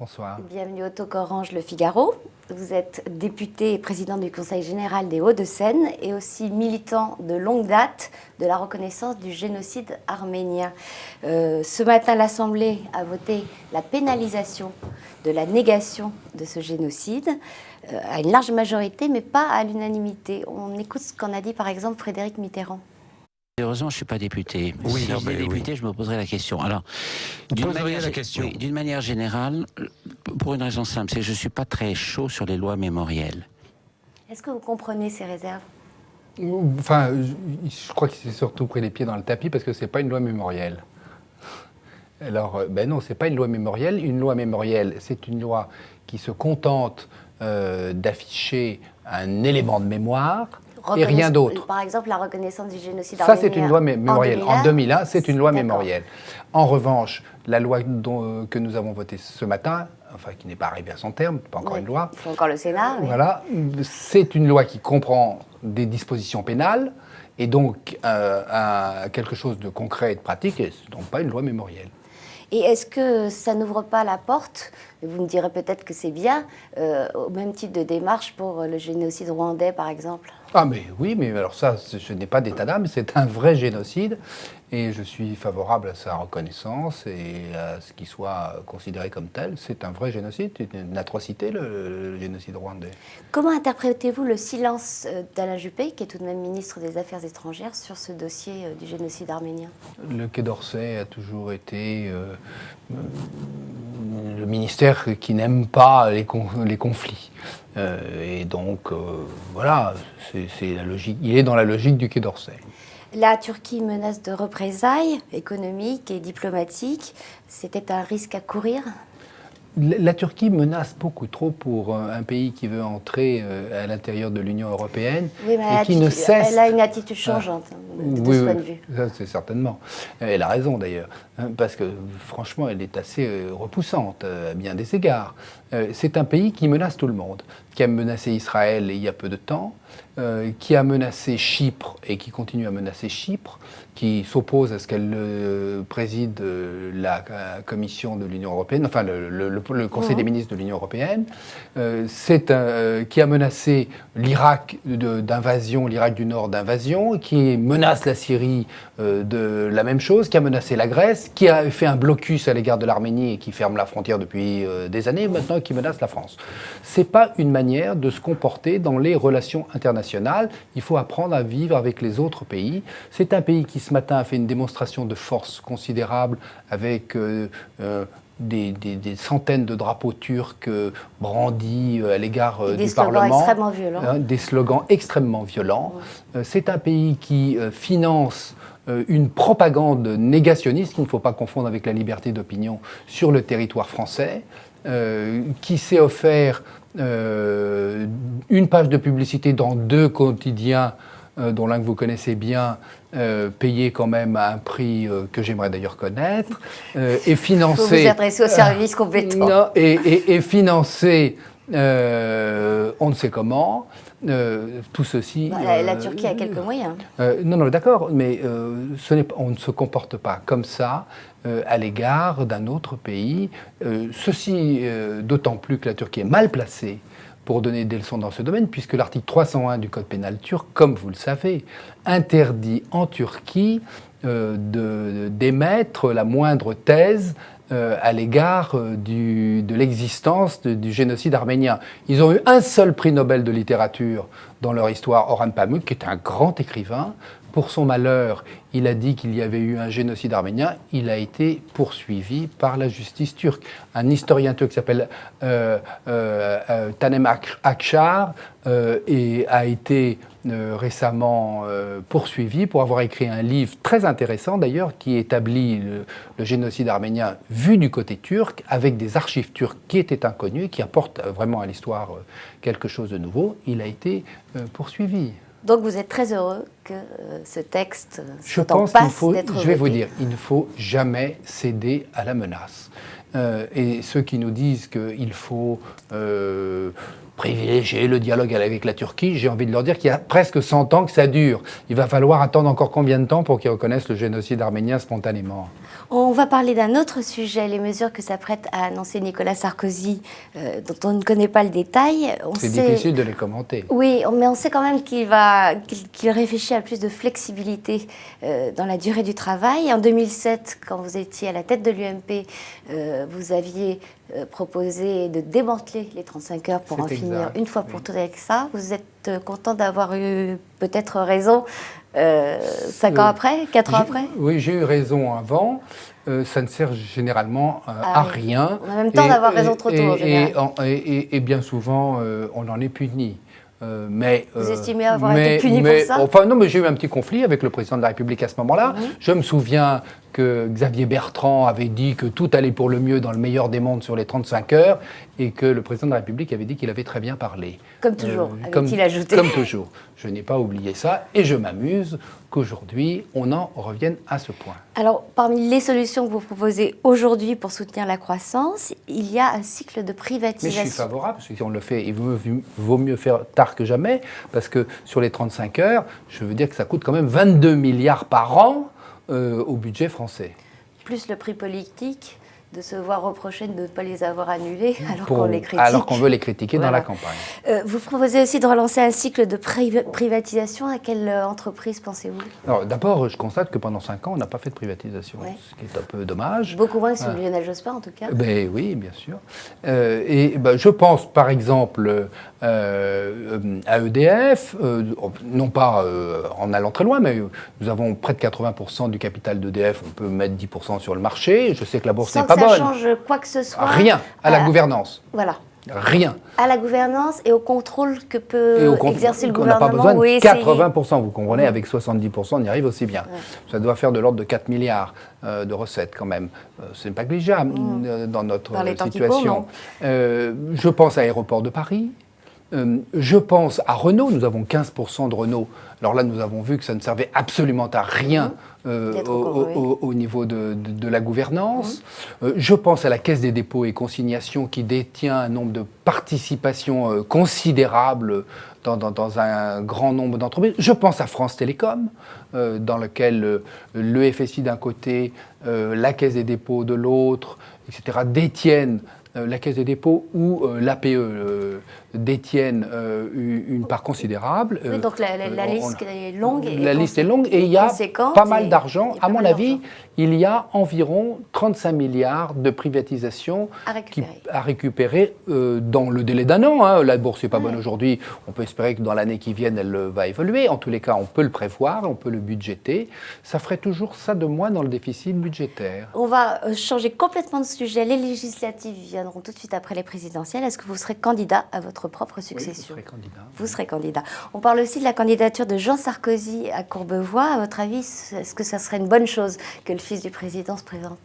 Bonsoir. Bienvenue au Talk Orange Le Figaro. Vous êtes député et président du Conseil général des Hauts-de-Seine et aussi militant de longue date de la reconnaissance du génocide arménien. Ce matin, l'Assemblée a voté la pénalisation de la négation de ce génocide à une large majorité, mais pas à l'unanimité. On écoute ce qu'en a dit par exemple Frédéric Mitterrand. Heureusement, je ne suis pas député. Oui, Si j'étais député, je me poserais la question. Alors, d'une manière générale, pour une raison simple, c'est que je ne suis pas très chaud sur les lois mémorielles. Est-ce que vous comprenez ces réserves ? Enfin, je crois qu'il s'est surtout pris les pieds dans le tapis parce que c'est pas une loi mémorielle. Alors, ben non, c'est pas une loi mémorielle. Une loi mémorielle, c'est une loi qui se contente d'afficher un élément de mémoire et rien d'autre. Par exemple, la reconnaissance du génocide arménien. Ça, c'est une loi mémorielle. En 2001, c'est une loi D'accord. mémorielle. En revanche, la loi que nous avons votée ce matin, enfin qui n'est pas arrivée à son terme, pas encore une loi. Il faut encore le Sénat. Oui. Voilà, c'est une loi qui comprend des dispositions pénales et donc quelque chose de concret et de pratique, et ce n'est donc pas une loi mémorielle. Et est-ce que ça n'ouvre pas la porte, vous me direz peut-être que c'est bien, au même type de démarche pour le génocide rwandais, par exemple ? Ah mais oui, mais alors ça, ce n'est pas d'état d'âme, c'est un vrai génocide. Et je suis favorable à sa reconnaissance et à ce qu'il soit considéré comme tel. C'est un vrai génocide, c'est une atrocité, le génocide rwandais. Comment interprétez-vous le silence d'Alain Juppé, qui est tout de même ministre des Affaires étrangères, sur ce dossier du génocide arménien ? Le Quai d'Orsay a toujours été le ministère qui n'aime pas les conflits. Et donc, voilà, c'est la logique. Il est dans la logique du Quai d'Orsay. La Turquie menace de représailles économiques et diplomatiques. C'était un risque à courir ? La Turquie menace beaucoup trop pour un pays qui veut entrer à l'intérieur de l'Union européenne oui, mais et qui ne cesse... Elle a une attitude changeante de ce point de vue. Ça, c'est certainement. Elle a raison d'ailleurs, parce que franchement, elle est assez repoussante à bien des égards. C'est un pays qui menace tout le monde, qui a menacé Israël il y a peu de temps, qui a menacé Chypre et qui continue à menacer Chypre, qui s'oppose à ce qu'elle préside la Commission de l'Union européenne, enfin le Conseil des ministres de l'Union européenne, qui a menacé l'Irak d'invasion, l'Irak du Nord d'invasion, qui menace la Syrie de la même chose, qui a menacé la Grèce, qui a fait un blocus à l'égard de l'Arménie et qui ferme la frontière depuis des années, maintenant qui menace la France. C'est pas une manière de se comporter dans les relations internationales. Il faut apprendre à vivre avec les autres pays. C'est un pays qui ce matin a fait une démonstration de force considérable avec des centaines de drapeaux turcs brandis à l'égard du Parlement. Des slogans extrêmement violents. C'est un pays qui finance une propagande négationniste, qu'il ne faut pas confondre avec la liberté d'opinion, sur le territoire français, qui s'est offert une page de publicité dans 2 quotidiens, dont l'un que vous connaissez bien, payé quand même à un prix que j'aimerais d'ailleurs connaître, et financé... Il faut vous adresser au service compétent. Non, et financé, on ne sait comment, tout ceci... la Turquie a quelques moyens. Non, d'accord, mais on ne se comporte pas comme ça à l'égard d'un autre pays. Ceci d'autant plus que la Turquie est mal placée pour donner des leçons dans ce domaine, puisque l'article 301 du Code pénal turc, comme vous le savez, interdit en Turquie d'émettre la moindre thèse à l'égard de l'existence du génocide arménien. Ils ont eu un seul prix Nobel de littérature dans leur histoire, Orhan Pamuk, qui est un grand écrivain. Pour son malheur, il a dit qu'il y avait eu un génocide arménien. Il a été poursuivi par la justice turque. Un historien turc qui s'appelle Tanem Akçar a été récemment poursuivi pour avoir écrit un livre très intéressant d'ailleurs qui établit le génocide arménien vu du côté turc avec des archives turques qui étaient inconnues, qui apportent vraiment à l'histoire quelque chose de nouveau. Il a été poursuivi. Donc vous êtes très heureux que ce texte soit en passe d'être voté. Je vais vous dire, il ne faut jamais céder à la menace. Et ceux qui nous disent qu'il faut privilégier le dialogue avec la Turquie. J'ai envie de leur dire qu'il y a presque 100 ans que ça dure. Il va falloir attendre encore combien de temps pour qu'ils reconnaissent le génocide arménien spontanément? On va parler d'un autre sujet, les mesures que s'apprête à annoncer Nicolas Sarkozy, dont on ne connaît pas le détail. C'est difficile de les commenter. Oui, mais on sait quand même qu'il réfléchit à plus de flexibilité dans la durée du travail. En 2007, quand vous étiez à la tête de l'UMP, vous aviez proposé de démanteler les 35 heures pour en finir une fois pour toutes avec ça. Vous êtes content d'avoir eu peut-être raison 5 ans après, 4 ans après? Oui, j'ai eu raison avant. Ça ne sert généralement à rien. On a même temps d'avoir raison trop tôt, en général. Et bien souvent, on en est puni. Vous estimez avoir été puni pour ça? Enfin, non, mais j'ai eu un petit conflit avec le président de la République à ce moment-là. Je me souviens que Xavier Bertrand avait dit que tout allait pour le mieux dans le meilleur des mondes sur les 35 heures et que le président de la République avait dit qu'il avait très bien parlé. Comme toujours, avait-il ajouté. Comme toujours. Je n'ai pas oublié ça et je m'amuse qu'aujourd'hui, on en revienne à ce point. Alors, parmi les solutions que vous proposez aujourd'hui pour soutenir la croissance, il y a un cycle de privatisation. Mais je suis favorable, parce que si on le fait, il vaut mieux faire tard que jamais, parce que sur les 35 heures, je veux dire que ça coûte quand même 22 milliards par an au budget français. Plus le prix politique de se voir reprocher de ne pas les avoir annulés alors qu'on les critique. Alors qu'on veut les critiquer dans la campagne. Vous proposez aussi de relancer un cycle de privatisation. À quelle entreprise pensez-vous? Alors d'abord, je constate que pendant 5 ans, on n'a pas fait de privatisation, ce qui est un peu dommage. Beaucoup moins que sur Lionel Jospin, en tout cas. Ben, oui, bien sûr. Je pense, par exemple, à EDF, non pas en allant très loin, mais nous avons près de 80% du capital d'EDF, on peut mettre 10% sur le marché. Je sais que la bourse n'est pas bonne. Ça change quoi que ce soit? Rien à la gouvernance. Voilà. Rien. À la gouvernance et au contrôle que peut exercer le gouvernement. On n'a pas besoin de 80%, vous comprenez, avec 70%, on y arrive aussi bien. Ça doit faire de l'ordre de 4 milliards de recettes quand même. Ce n'est pas négligeable dans notre situation. Je pense à Aéroport de Paris. Je pense à Renault, nous avons 15% de Renault. Alors là, nous avons vu que ça ne servait absolument à rien au niveau de la gouvernance. Je pense à la Caisse des dépôts et consignations qui détient un nombre de participations considérables dans un grand nombre d'entreprises. Je pense à France Télécom, dans lequel le FSI d'un côté, la Caisse des dépôts de l'autre, etc., détiennent la Caisse des dépôts ou l'APE détiennent une part considérable. Oui, donc la liste est longue. La liste est longue et il y a pas mal d'argent. À mon avis, il y a environ 35 milliards de privatisation à récupérer dans le délai d'un an. La bourse n'est pas bonne aujourd'hui. On peut espérer que dans l'année qui vient, elle va évoluer. En tous les cas, on peut le prévoir, on peut le budgéter. Ça ferait toujours ça de moins dans le déficit budgétaire. On va changer complètement de sujet. Les législatives viendront tout de suite après les présidentielles. Est-ce que vous serez candidat à votre propre succession? Oui, je serai candidat. Vous serez candidat. On parle aussi de la candidature de Jean Sarkozy à Courbevoie. À votre avis, est-ce que ça serait une bonne chose que le fils du président se présente?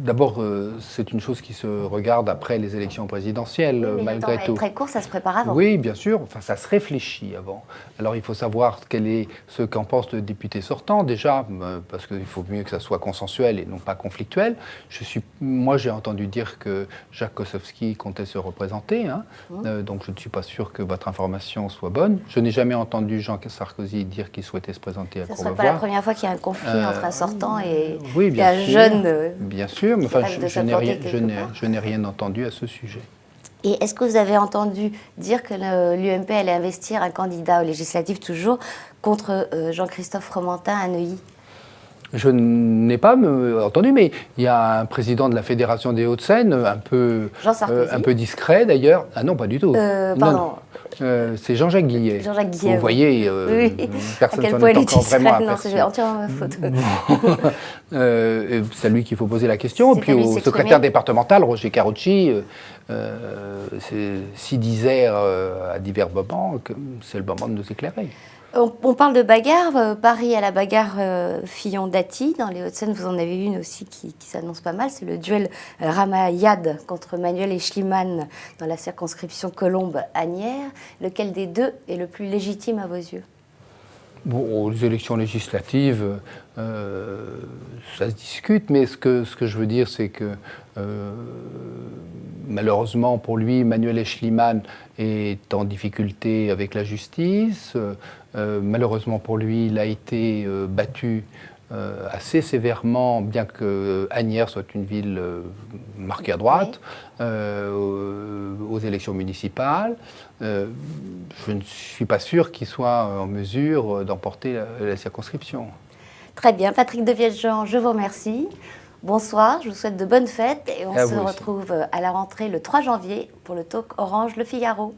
D'abord, c'est une chose qui se regarde après les élections présidentielles, malgré tout. Le temps est très court, ça se prépare avant. Oui, bien sûr. Enfin, ça se réfléchit avant. Alors, il faut savoir quel est ce qu'en pense le député sortant, déjà, parce qu'il faut mieux que ça soit consensuel et non pas conflictuel. Moi, j'ai entendu dire que Jacques Kossowski comptait se représenter, donc je ne suis pas sûr que votre information soit bonne. Je n'ai jamais entendu Jean Sarkozy dire qu'il souhaitait se présenter à Courbevoie. Ce ne serait pas la première fois qu'il y a un conflit entre un sortant et un jeune. Bien sûr, mais enfin, je n'ai rien entendu à ce sujet. Et est-ce que vous avez entendu dire que l'UMP allait investir un candidat aux législatives toujours contre Jean-Christophe Fromentin à Neuilly? Je n'ai pas entendu, mais il y a un président de la Fédération des Hauts-de-Seine, un peu discret d'ailleurs. Ah non, pas du tout. Pardon. C'est Jean-Jacques Guillet. Jean-Jacques Guillet. Vous voyez, à personne quel s'en point est il est encore vraiment aperçu. Non, c'est entièrement ma faute. C'est à lui qu'il faut poser la question. Puis au secrétaire départemental, Roger Carucci, s'y disait à divers moments que c'est le moment de nous éclairer. On parle de bagarre. Paris à la bagarre Fillon-Dati. Dans les Hauts-de-Seine, vous en avez une aussi qui s'annonce pas mal. C'est le duel Ramayad contre Manuel et Schliemann dans la circonscription Colombes-Asnières. Lequel des deux est le plus légitime à vos yeux? Bon, aux élections législatives, ça se discute, mais ce que je veux dire, c'est que malheureusement pour lui, Manuel Aeschlimann est en difficulté avec la justice. Malheureusement pour lui, il a été battu assez sévèrement, bien que Asnières soit une ville marquée à droite, aux élections municipales. Je ne suis pas sûr qu'il soit en mesure d'emporter la circonscription. Très bien, Patrick Devielle-Jean, je vous remercie. Bonsoir, je vous souhaite de bonnes fêtes et on se retrouve à la rentrée le 3 janvier pour le talk Orange Le Figaro.